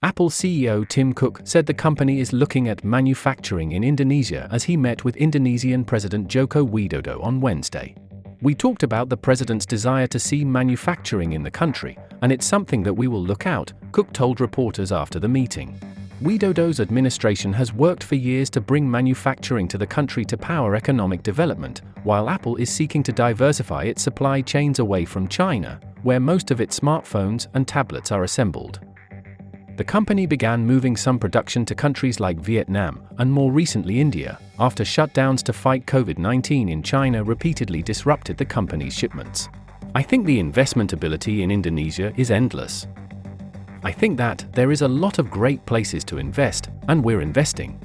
Apple CEO Tim Cook said the company is looking at manufacturing in Indonesia as he met with Indonesian President Joko Widodo on Wednesday. "We talked about the president's desire to see manufacturing in the country, and it's something that we will look out," Cook told reporters after the meeting. Widodo's administration has worked for years to bring manufacturing to the country to power economic development, while Apple is seeking to diversify its supply chains away from China, where most of its smartphones and tablets are assembled. The company began moving some production to countries like Vietnam, and more recently India, after shutdowns to fight COVID-19 in China repeatedly disrupted the company's shipments. "I think the investment ability in Indonesia is endless. I think that there is a lot of great places to invest, and we're investing.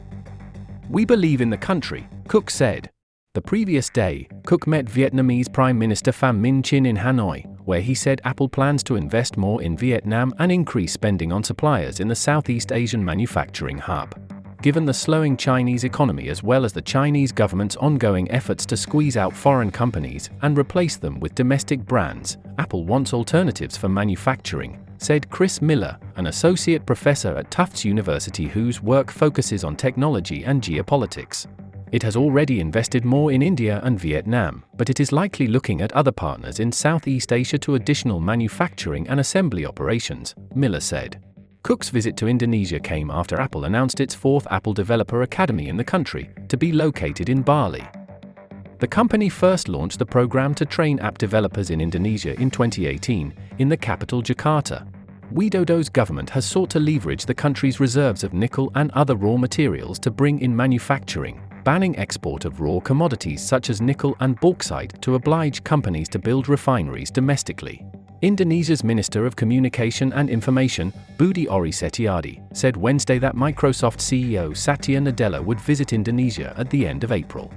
We believe in the country," Cook said. The previous day, Cook met Vietnamese Prime Minister Pham Minh Chinh in Hanoi, where he said Apple plans to invest more in Vietnam and increase spending on suppliers in the Southeast Asian manufacturing hub. Given the slowing Chinese economy as well as the Chinese government's ongoing efforts to squeeze out foreign companies and replace them with domestic brands, Apple wants alternatives for manufacturing, said Chris Miller, an associate professor at Tufts University whose work focuses on technology and geopolitics. It has already invested more in India and Vietnam, but it is likely looking at other partners in Southeast Asia to additional manufacturing and assembly operations, Miller said. Cook's visit to Indonesia came after Apple announced its fourth Apple Developer Academy in the country, to be located in Bali. The company first launched the program to train app developers in Indonesia in 2018, in the capital Jakarta. Widodo's government has sought to leverage the country's reserves of nickel and other raw materials to bring in manufacturing, banning export of raw commodities such as nickel and bauxite to oblige companies to build refineries domestically. Indonesia's Minister of Communication and Information, Budi Ori Setiadi, said Wednesday that Microsoft CEO Satya Nadella would visit Indonesia at the end of April.